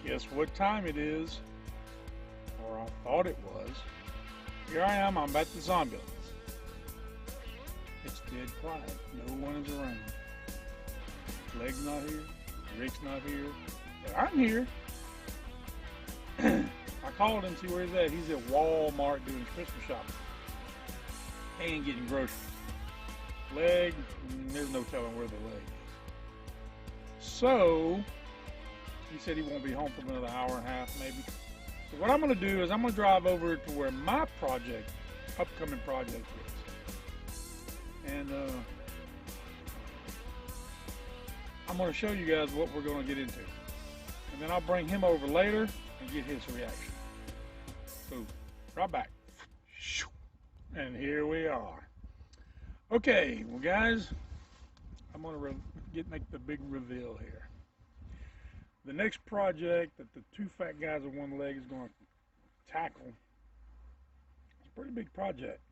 Guess what time it is? Or I thought it was. Here I am, I'm at the Zombulance. It's dead quiet. No one is around. Leg's not here. Rick's not here. But I'm here. I called him to see where he's at. He's at Walmart doing Christmas shopping. And getting groceries. Leg, there's no telling where the leg is. So, he said he won't be home for another hour and a half maybe. So what I'm going to do is I'm going to drive over to where my project, upcoming project is. And I'm going to show you guys what we're going to get into. And then I'll bring him over later and get his reaction. So, right back. And here we are. Okay, well guys, I'm going to make the big reveal here. The next project that the two fat guys with one leg is going to tackle is a pretty big project.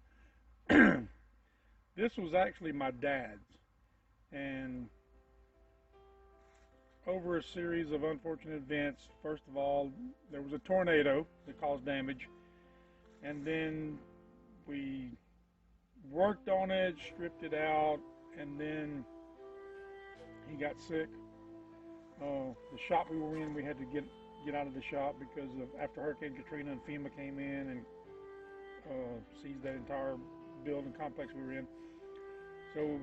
This was actually my dad's, and over a series of unfortunate events, first of all, there was a tornado that caused damage, and then we worked on it, stripped it out, and then he got sick. The shop we were in, we had to get out of the shop because of after Hurricane Katrina and FEMA came in and seized that entire building complex we were in. So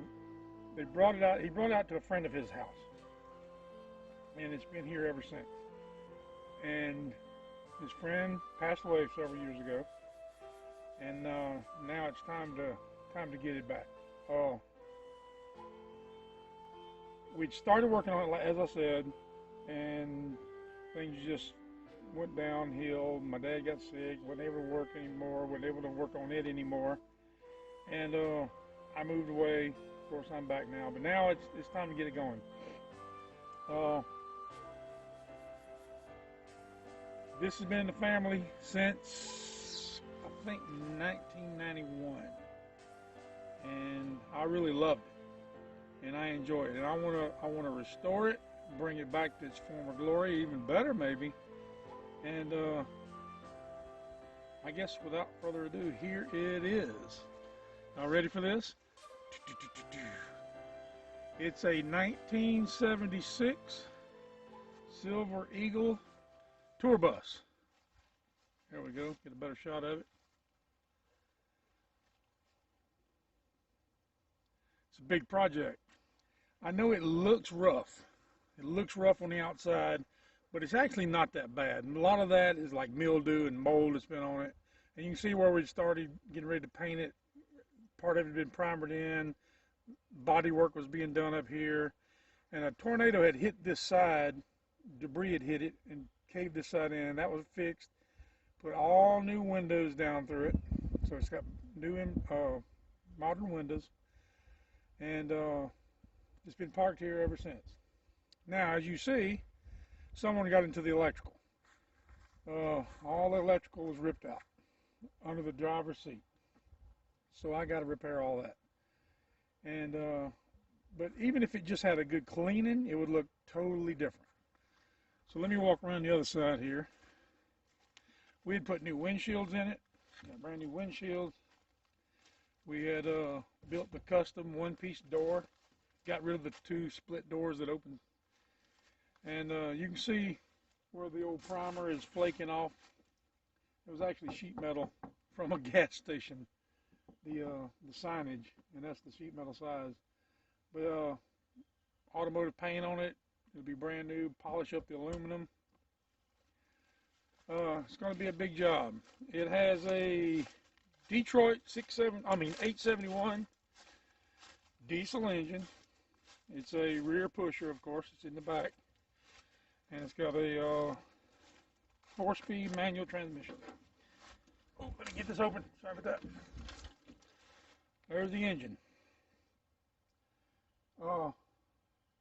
they brought it out. He brought it out to a friend of his house, and it's been here ever since. And his friend passed away several years ago, and now it's time to get it back. We'd started working on it, as I said, and things just went downhill. My dad got sick, wasn't able to work anymore, wasn't able to work on it anymore, and I moved away. Of course, I'm back now, but now it's time to get it going. This has been in the family since, I think, 1991, and I really loved it, and I enjoy it, and I want to restore it, bring it back to its former glory, even better maybe, and I guess without further ado, here it is. Now, ready for this? It's a 1976 Silver Eagle tour bus. There we go, get a better shot of it. It's a big project. I know it looks rough. It looks rough on the outside, but it's actually not that bad. And a lot of that is like mildew and mold that's been on it. And you can see where we started getting ready to paint it. Part of it had been primered in. Body work was being done up here. And a tornado had hit this side. Debris had hit it and caved this side in. That was fixed. Put all new windows down through it. So it's got new modern windows. And it's been parked here ever since. Now, as you see, someone got into the electrical. All the electrical was ripped out under the driver's seat. So I got to repair all that. And but even if it just had a good cleaning, it would look totally different. So let me walk around the other side here. We had put new windshields in it, got brand new windshields. We had built the custom one-piece door, got rid of the two split doors that open. And you can see where the old primer is flaking off. It was actually sheet metal from a gas station, the signage, and that's the sheet metal size. But automotive paint on it, it'll be brand new, polish up the aluminum. It's going to be a big job. It has a Detroit 871 diesel engine. It's a rear pusher, of course. It's in the back. And it's got a 4-speed manual transmission. Oh, let me get this open. Sorry about that. There's the engine.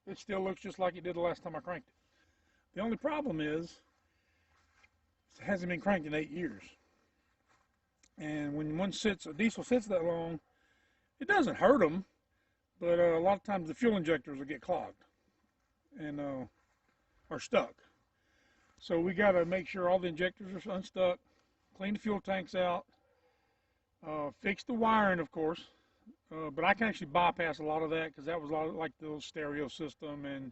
It still looks just like it did the last time I cranked it. The only problem is it hasn't been cranked in 8 years. And when a diesel sits that long, it doesn't hurt them, but a lot of times the fuel injectors will get clogged and are stuck. So we got to make sure all the injectors are unstuck, clean the fuel tanks out, fix the wiring, of course. But I can actually bypass a lot of that because that was a lot of, like the little stereo system and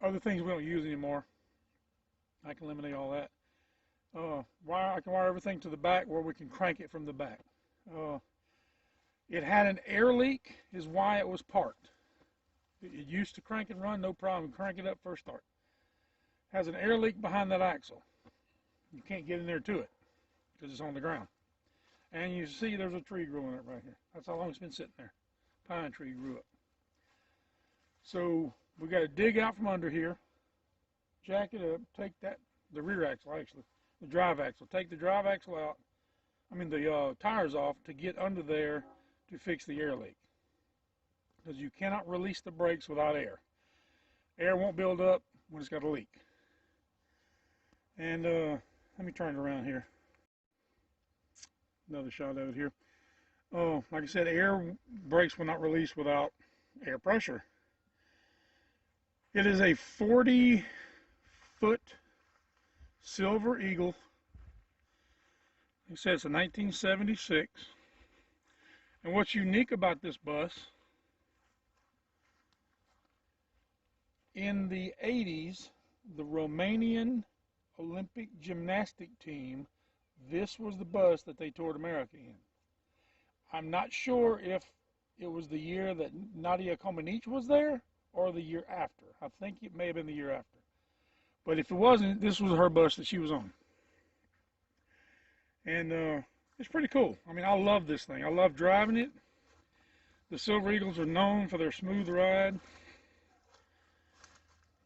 other things we don't use anymore. I can eliminate all that. I can wire everything to the back where we can crank it from the back. It had an air leak is why it was parked. It used to crank and run, no problem. Crank it up first start. Has an air leak behind that axle. You can't get in there to it because it's on the ground. And you see there's a tree growing up right here. That's how long it's been sitting there. Pine tree grew up. So we got to dig out from under here, jack it up, take the rear axle actually, the drive axle. Take the drive axle out, the tires off to get under there to fix the air leak. Because you cannot release the brakes without air. Air won't build up when it's got a leak. And let me turn it around here. Another shot of it here. Like I said, brakes will not release without air pressure. It is a 40-foot Silver Eagle. Like I said, it's a 1976. And what's unique about this bus, in the 80s, the Romanian Olympic gymnastic team, this was the bus that they toured America in. I'm not sure if it was the year that Nadia Comaneci was there or the year after. I think it may have been the year after. But if it wasn't, this was her bus that she was on. And it's pretty cool. I love this thing. I love driving it. The Silver Eagles are known for their smooth ride.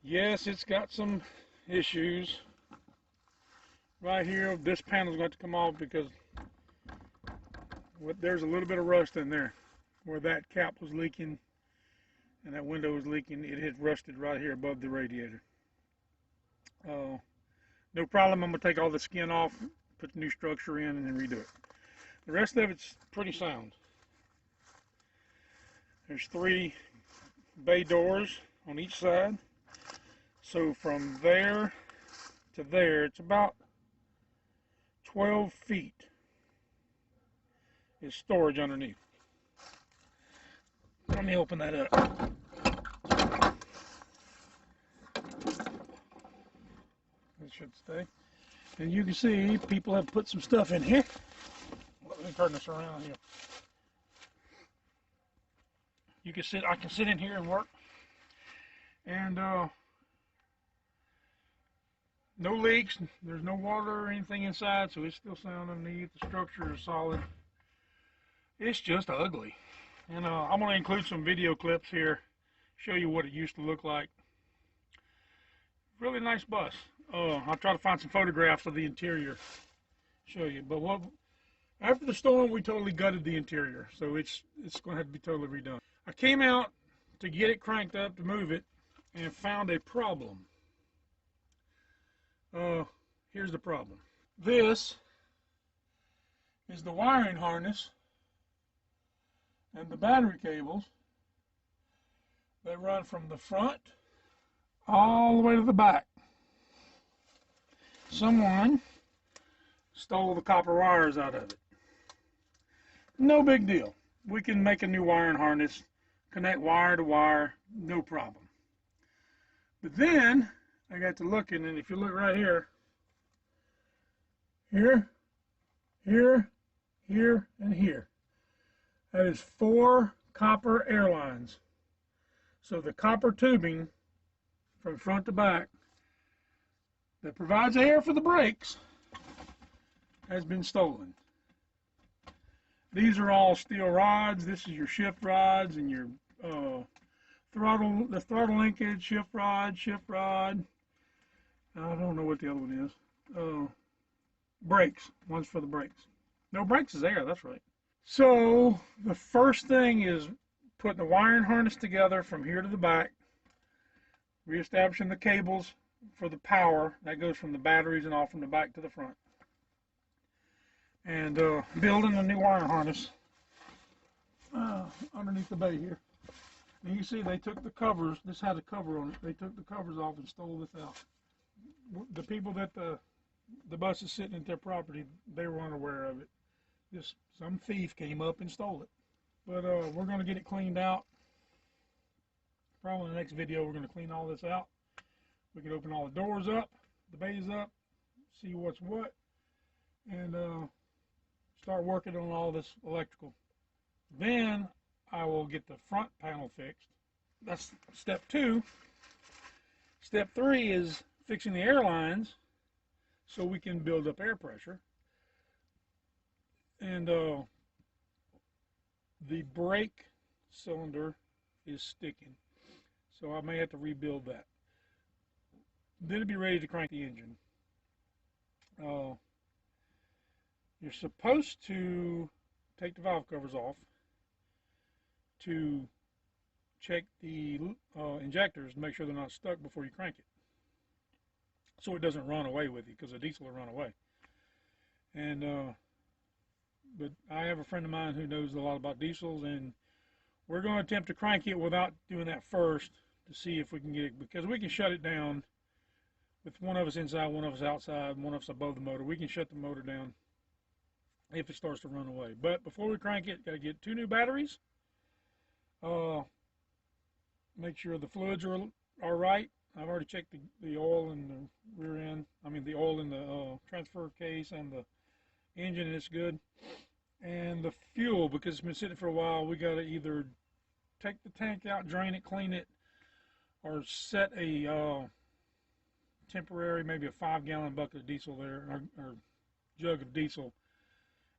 Yes, it's got some issues. Right here, this panel's got to come off because there's a little bit of rust in there where that cap was leaking and that window was leaking. It had rusted right here above the radiator. No problem. I'm going to take all the skin off, put the new structure in, and then redo it. The rest of it's pretty sound. There's 3 bay doors on each side. So from there to there, it's about 12 feet is storage underneath. Let me open that up. It should stay. And you can see people have put some stuff in here. Let me turn this around here. I can sit in here and work. And no leaks, there's no water or anything inside, so it's still sound underneath. The structure is solid. It's just ugly. And I'm going to include some video clips here, show you what it used to look like. Really nice bus. I'll try to find some photographs of the interior, show you. But after the storm, we totally gutted the interior, so it's going to have to be totally redone. I came out to get it cranked up to move it and found a problem. Here's the problem. This is the wiring harness and the battery cables that run from the front all the way to the back. Someone stole the copper wires out of it. No big deal. We can make a new wiring harness, connect wire to wire, no problem. But then I got to looking, and if you look right here, here, and here, that is 4 copper air lines. So the copper tubing from front to back that provides air for the brakes has been stolen. These are all steel rods. This is your shift rods and your throttle linkage, shift rod. I don't know what the other one is. Brakes. One's for the brakes. No, brakes is air, that's right. So the first thing is putting the wiring harness together from here to the back, reestablishing the cables for the power that goes from the batteries and all from the back to the front, and building a new wiring harness underneath the bay here. And you can see they took the covers. This had a cover on it. They took the covers off and stole this out. The people that the bus is sitting at their property, they were unaware of it. Just some thief came up and stole it. But we're going to get it cleaned out. Probably in the next video, we're going to clean all this out. We can open all the doors up, the bays up, see what's what, and start working on all this electrical. Then I will get the front panel fixed. That's step 2. Step 3 is fixing the air lines so we can build up air pressure. And the brake cylinder is sticking, so I may have to rebuild that. Then it'll be ready to crank the engine. You're supposed to take the valve covers off to check the injectors to make sure they're not stuck before you crank it, so it doesn't run away with you, because the diesel will run away. And but I have a friend of mine who knows a lot about diesels, and we're going to attempt to crank it without doing that first to see if we can get it, because we can shut it down with one of us inside, one of us outside, one of us above the motor. We can shut the motor down if it starts to run away. But before we crank it, got to get 2 new batteries. Make sure the fluids are right. I've already checked the oil in the rear end. I mean the oil in the transfer case and the engine, and it's good. And the fuel, because it's been sitting for a while, we got to either take the tank out, drain it, clean it, or set a temporary, maybe a 5-gallon bucket of diesel there, or jug of diesel,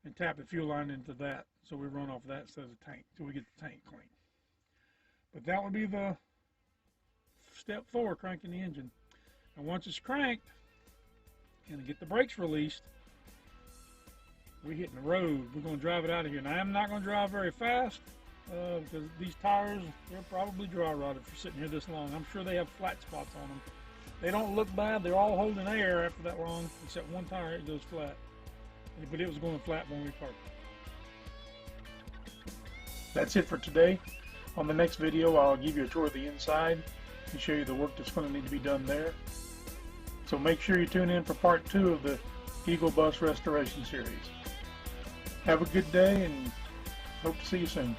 and tap the fuel line into that, so we run off that instead of the tank till we get the tank clean. But that would be the step 4, cranking the engine. And once it's cranked and get the brakes released, we're hitting the road. We're going to drive it out of here. Now, I'm not going to drive very fast because these tires, they're probably dry rotted for sitting here this long. I'm sure they have flat spots on them. They don't look bad. They're all holding air after that long, except one tire, it goes flat. But it was going flat when we parked. That's it for today. On the next video, I'll give you a tour of the inside and show you the work that's going to need to be done there. So make sure you tune in for part 2 of the Eagle Bus Restoration Series. Have a good day and hope to see you soon.